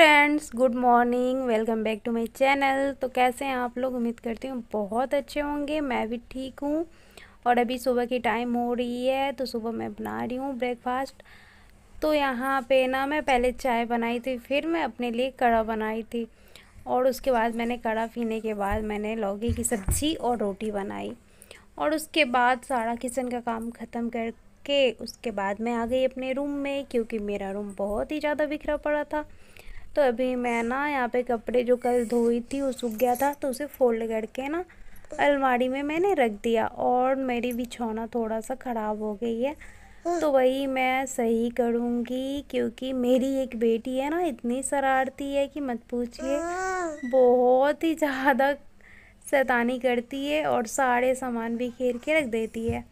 Friends, good morning. Welcome back to my channel. तो कैसे हैं आप लोग? उम्मीद करती हूँ बहुत अच्छे होंगे। मैं भी ठीक हूँ। और अभी सुबह की टाइम हो रही है तो सुबह मैं बना रही हूँ ब्रेकफास्ट। तो यहाँ पे ना मैं पहले चाय बनाई थी, फिर मैं अपने लिए कढ़ा बनाई थी और उसके बाद मैंने कढ़ा पीने के बाद मैंने लौकी की सब्ज़ी और रोटी बनाई। और उसके बाद सारा किचन का काम ख़त्म करके उसके बाद मैं आ गई अपने रूम में, क्योंकि मेरा रूम बहुत ही ज़्यादा बिखरा पड़ा था। तो अभी मैं ना यहाँ पे कपड़े जो कल धोई थी वो सूख गया था, तो उसे फोल्ड करके ना अलमारी में मैंने रख दिया। और मेरी बिछौना थोड़ा सा ख़राब हो गई है, तो वही मैं सही करूँगी, क्योंकि मेरी एक बेटी है ना, इतनी शरारती है कि मत पूछिए। बहुत ही ज़्यादा शैतानी करती है और सारे सामान बिखेर के रख देती है।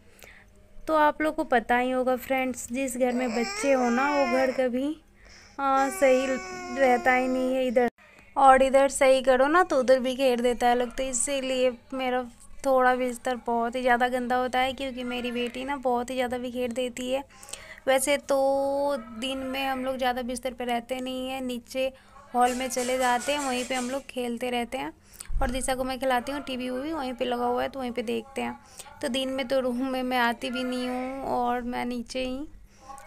तो आप लोग को पता ही होगा फ्रेंड्स, जिस घर में बच्चे हो ना वो घर कभी सही रहता ही नहीं है। इधर सही करो ना तो उधर भी घेर देता है लोग। तो इसीलिए मेरा थोड़ा बिस्तर बहुत ही ज़्यादा गंदा होता है, क्योंकि मेरी बेटी ना बहुत ही ज़्यादा बिखेर देती है। वैसे तो दिन में हम लोग ज़्यादा बिस्तर पे रहते नहीं हैं, नीचे हॉल में चले जाते हैं, वहीं पे हम लोग खेलते रहते हैं। और दिशा को मैं खिलाती हूँ, टीवी भी वहीं पे लगा हुआ है तो वहीं पे देखते हैं। तो दिन में तो रूम में मैं आती भी नहीं हूँ, और मैं नीचे ही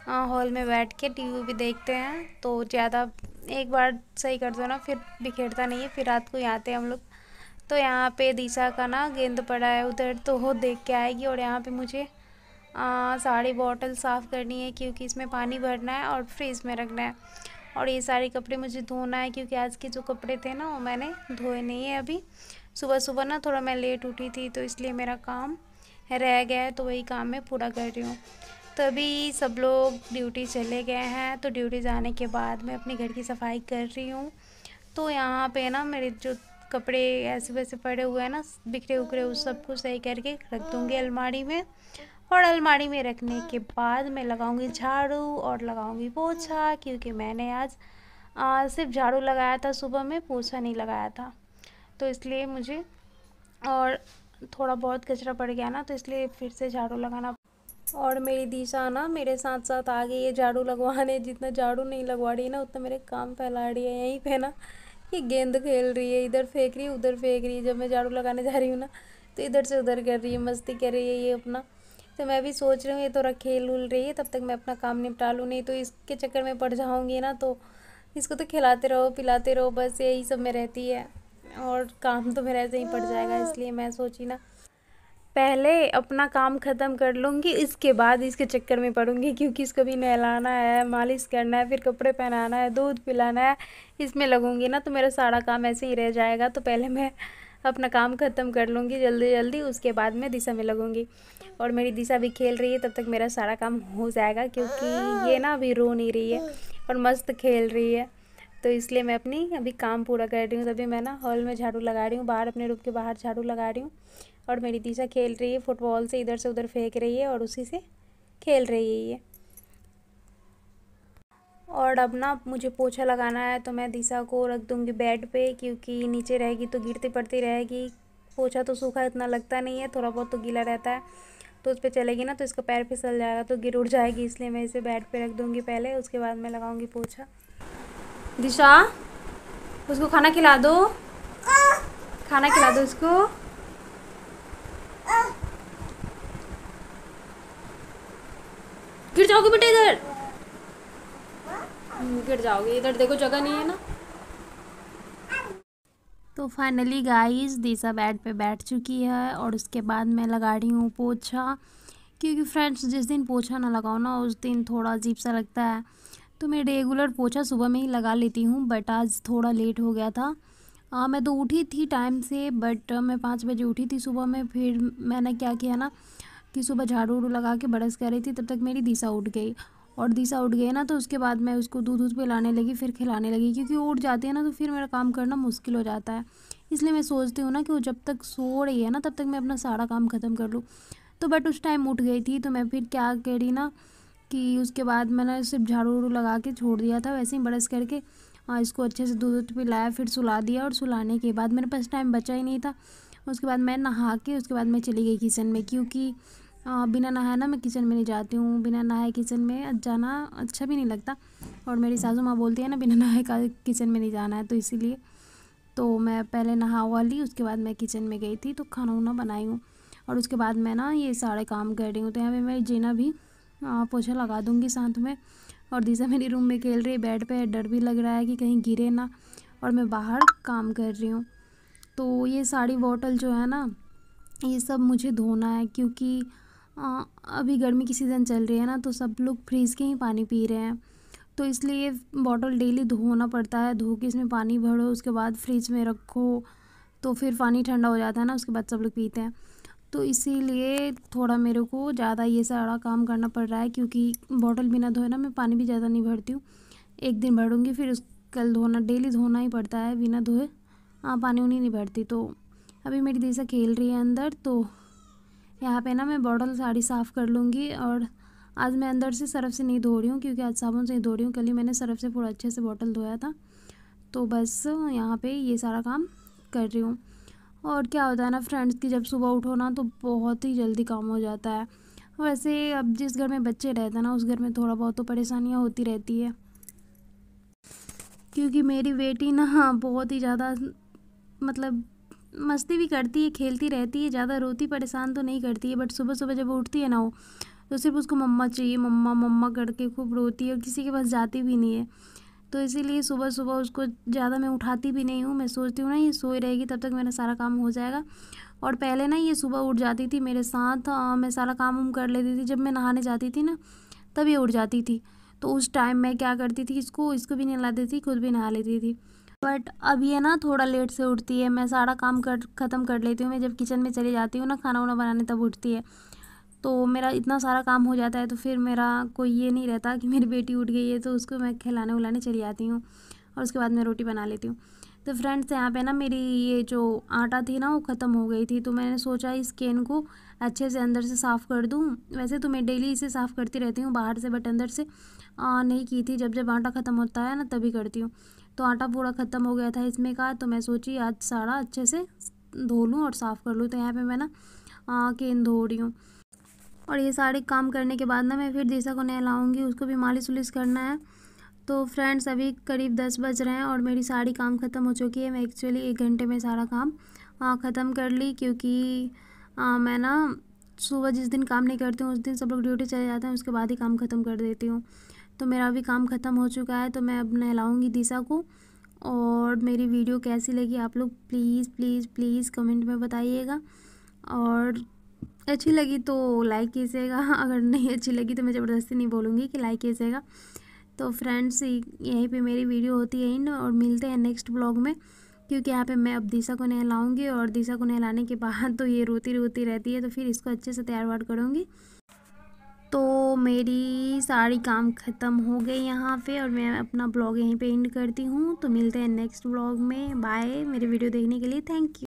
हॉल में बैठ के टीवी भी देखते हैं। तो ज़्यादा एक बार सही कर दो ना फिर बिखेरता नहीं है, फिर रात को ही आते हैं हम लोग। तो यहाँ पे दिशा का ना गेंद पड़ा है उधर, तो वो देख के आएगी। और यहाँ पे मुझे सारी बॉटल साफ़ करनी है, क्योंकि इसमें पानी भरना है और फ्रीज में रखना है। और ये सारे कपड़े मुझे धोना है, क्योंकि आज के जो कपड़े थे ना वो मैंने धोए नहीं है अभी। सुबह सुबह ना थोड़ा मैं लेट उठी थी, तो इसलिए मेरा काम रह गया है, तो वही काम मैं पूरा कर रही हूँ। तो अभी सब लोग ड्यूटी चले गए हैं, तो ड्यूटी जाने के बाद मैं अपने घर की सफाई कर रही हूँ। तो यहाँ पे ना मेरे जो कपड़े ऐसे वैसे पड़े हुए हैं ना, बिखरे उखरे, उस सबको सही करके रख दूँगी अलमारी में। और अलमारी में रखने के बाद मैं लगाऊंगी झाड़ू और लगाऊंगी पोछा, क्योंकि मैंने आज सिर्फ झाड़ू लगाया था, सुबह में पोछा नहीं लगाया था। तो इसलिए मुझे, और थोड़ा बहुत कचरा पड़ गया ना, तो इसलिए फिर से झाड़ू लगाना। और मेरी दिशा ना मेरे साथ साथ आ गई है झाड़ू लगवाने। जितना झाड़ू नहीं लगवा रही है ना, उतना मेरे काम फैला रही है। यहीं पे ना ये गेंद खेल रही है, इधर फेंक रही है उधर फेंक रही है। जब मैं झाड़ू लगाने जा रही हूँ ना, तो इधर से उधर कर रही है, मस्ती कर रही है ये अपना। तो मैं भी सोच रही हूँ ये तो खेल उल रही है, तब तक मैं अपना काम निपटा लूँ, नहीं तो इसके चक्कर में पड़ जाऊँगी ना। तो इसको तो खिलाते रहो पिलाते रहो, बस यही सब में रहती है, और काम तो मेरा ऐसे ही पड़ जाएगा। इसलिए मैं सोची ना पहले अपना काम ख़त्म कर लूँगी, इसके बाद इसके चक्कर में पड़ूँगी, क्योंकि इसको भी नहलाना है, मालिश करना है, फिर कपड़े पहनाना है, दूध पिलाना है। इसमें लगूँगी ना तो मेरा सारा काम ऐसे ही रह जाएगा। तो पहले मैं अपना काम ख़त्म कर लूँगी जल्दी जल्दी, उसके बाद मैं दिशा में लगूँगी। और मेरी दिशा भी खेल रही है, तब तक मेरा सारा काम हो जाएगा, क्योंकि ये ना अभी रो नहीं रही है और मस्त खेल रही है। तो इसलिए मैं अपनी अभी काम पूरा कर रही हूँ। तभी मैं ना हॉल में झाड़ू लगा रही हूँ, बाहर अपने रूम के बाहर झाड़ू लगा रही हूँ। और मेरी दिशा खेल रही है फुटबॉल से, इधर से उधर फेंक रही है और उसी से खेल रही है ये। और अब ना मुझे पोछा लगाना है, तो मैं दिशा को रख दूँगी बेड पे, क्योंकि नीचे रहेगी तो गिरती पड़ती रहेगी। पोछा तो सूखा इतना लगता नहीं है, थोड़ा बहुत तो गीला रहता है। तो उस पर चलेगी ना तो इसका पैर फिसल जाएगा तो गिर उड़ जाएगी, इसलिए मैं इसे बेड पे रख दूँगी पहले, उसके बाद मैं लगाऊँगी पोछा। दिशा, उसको खाना खिला दो, खाना खिला दो उसको। गिर जाओगे बेटा, इधर गिर जाओगे, इधर देखो जगह नहीं है ना। तो फाइनली गाइस दिशा बेड पे बैठ चुकी है, और उसके बाद मैं लगा रही हूँ पोछा, क्योंकि फ्रेंड्स जिस दिन पोछा ना लगाओ ना उस दिन थोड़ा अजीब सा लगता है। तो मैं रेगुलर पोछा सुबह में ही लगा लेती हूँ, बट आज थोड़ा लेट हो गया था। मैं तो उठी थी टाइम से, बट मैं 5 बजे उठी थी सुबह में। फिर मैंने क्या किया ना कि सुबह झाड़ू वाड़ू लगा के ब्रश कर रही थी, तब तक मेरी दिशा उठ गई। और दिशा उठ गई ना तो उसके बाद मैं उसको दूध दूध पिलाने लगी, फिर खिलाने लगी, क्योंकि वो उठ जाती है ना तो फिर मेरा काम करना मुश्किल हो जाता है। इसलिए मैं सोचती हूँ ना कि वो जब तक सो रही है ना तब तक मैं अपना सारा काम ख़त्म कर लूँ। तो बट उस टाइम उठ गई थी, तो मैं फिर क्या करी ना कि उसके बाद मैंने सिर्फ झाड़ू वाड़ू लगा के छोड़ दिया था, वैसे ही ब्रश करके इसको अच्छे से दूध दूध पिलाया, फिर सुला दिया। और सुलाने के बाद मेरे पास टाइम बचा ही नहीं था। उसके बाद मैं नहा के उसके बाद मैं चली गई किचन में, क्योंकि बिना नहाए ना मैं किचन में नहीं जाती हूँ। बिना नहाए किचन में जाना अच्छा भी नहीं लगता, और मेरी सासू माँ बोलती है ना बिना नहाए का किचन में नहीं जाना है, तो इसीलिए तो मैं पहले नहा हुआ ली, उसके बाद मैं किचन में गई थी तो खाना वाना बनाई हूँ, और उसके बाद मैं ना ये सारे काम कर रही हूँ। तो यहाँ पे मैं जीना भी पोछा लगा दूँगी साथ में, और दिशा मेरी रूम में खेल रही है बेड पे। डर भी लग रहा है कि कहीं गिरे ना, और मैं बाहर काम कर रही हूँ। तो ये सारी बॉटल जो है ना, ये सब मुझे धोना है, क्योंकि अभी गर्मी की सीज़न चल रही है ना, तो सब लोग फ्रीज़ के ही पानी पी रहे हैं, तो इसलिए बॉटल डेली धोना पड़ता है। धो के इसमें पानी भरो, उसके बाद फ्रिज में रखो, तो फिर पानी ठंडा हो जाता है ना, उसके बाद सब लोग पीते हैं। तो इसीलिए थोड़ा मेरे को ज़्यादा ये सारा काम करना पड़ रहा है, क्योंकि बॉटल बिना धोए ना मैं पानी भी ज़्यादा नहीं भरती हूँ। एक दिन भरूँगी, फिर कल धोना, डेली धोना ही पड़ता है, बिना धोए पानी उनी नहीं भरती। तो अभी मेरी दिशा खेल रही है अंदर, तो यहाँ पे ना मैं बॉटल सारी साफ़ कर लूँगी। और आज मैं अंदर से सर्फ़ से नहीं धो रही हूँ, क्योंकि आज साबुन से ही धो रही हूँ। कल ही मैंने सर्फ़ से पूरा अच्छे से बॉटल धोया था, तो बस यहाँ पे ये सारा काम कर रही हूँ। और क्या होता है ना फ्रेंड्स, कि जब सुबह उठो ना तो बहुत ही जल्दी काम हो जाता है। वैसे अब जिस घर में बच्चे रहते हैं ना, उस घर में थोड़ा बहुत तो परेशानियाँ होती रहती है, क्योंकि मेरी बेटी ना बहुत ही ज़्यादा मतलब मस्ती भी करती है, खेलती रहती है, ज़्यादा रोती परेशान तो नहीं करती है, बट सुबह सुबह जब उठती है ना वो, तो सिर्फ उसको मम्मा चाहिए, मम्मा मम्मा करके खूब रोती है, और किसी के पास जाती भी नहीं है। तो इसीलिए सुबह सुबह उसको ज़्यादा मैं उठाती भी नहीं हूँ। मैं सोचती हूँ ना ये सोई रहेगी तब तक मेरा सारा काम हो जाएगा। और पहले ना ये सुबह उठ जाती थी मेरे साथ, मैं सारा काम उम कर लेती थी। जब मैं नहाने जाती थी ना, तब ये उठ जाती थी, तो उस टाइम मैं क्या करती थी, इसको भी नहलाती थी, खुद भी नहा लेती थी। बट अब ये ना थोड़ा लेट से उठती है। मैं सारा काम ख़त्म कर लेती हूँ। मैं जब किचन में चली जाती हूँ ना खाना वाना बनाने, तब उठती है। तो मेरा इतना सारा काम हो जाता है, तो फिर मेरा कोई ये नहीं रहता कि मेरी बेटी उठ गई है, तो उसको मैं खिलाने उलाने चली जाती हूँ, और उसके बाद मैं रोटी बना लेती हूँ। तो फ्रेंड्स यहाँ पे ना मेरी ये जो आटा थी ना वो ख़त्म हो गई थी, तो मैंने सोचा इस कैन को अच्छे से अंदर से साफ़ कर दूँ। वैसे तो मैं डेली इसे साफ़ करती रहती हूँ बाहर से, बट अंदर से नहीं की थी। जब जब आटा ख़त्म होता है ना तभी करती हूँ। तो आटा पूरा ख़त्म हो गया था इसमें का, तो मैं सोची आज सारा अच्छे से धो लूँ और साफ़ कर लूँ। तो यहाँ पर मैं ना कैन धो रही हूँ, और ये सारे काम करने के बाद ना मैं फिर दिशा को नहलाऊँगी, उसको भी मालिश उलिश करना है। तो फ्रेंड्स अभी करीब 10 बज रहे हैं, और मेरी सारी काम ख़त्म हो चुकी है। मैं एक्चुअली 1 घंटे में सारा काम ख़त्म कर ली, क्योंकि मैं ना सुबह जिस दिन काम नहीं करती हूँ उस दिन सब लोग ड्यूटी चले जाते हैं, उसके बाद ही काम ख़त्म कर देती हूँ। तो मेरा अभी काम ख़त्म हो चुका है, तो मैं अब नहलाऊँगी दिशा को। और मेरी वीडियो कैसी लगी आप लोग प्लीज़ प्लीज़ प्लीज़ कमेंट में बताइएगा, और अच्छी लगी तो लाइक कीजिएगा। अगर नहीं अच्छी लगी तो मैं ज़बरदस्ती नहीं बोलूँगी कि लाइक कीजिएगा। तो फ्रेंड्स यहीं पे मेरी वीडियो होती है इन, और मिलते हैं नेक्स्ट ब्लॉग में, क्योंकि यहाँ पे मैं अब दिशा को नहलाऊँगी, और दिशा को नहलाने के बाद तो ये रोती रोती रहती है, तो फिर इसको अच्छे से तैयार वार करूँगी। तो मेरी सारी काम ख़त्म हो गई यहाँ पे, और मैं अपना ब्लॉग यहीं पे एंड करती हूँ। तो मिलते हैं नेक्स्ट ब्लॉग में। बाय। मेरी वीडियो देखने के लिए थैंक यू।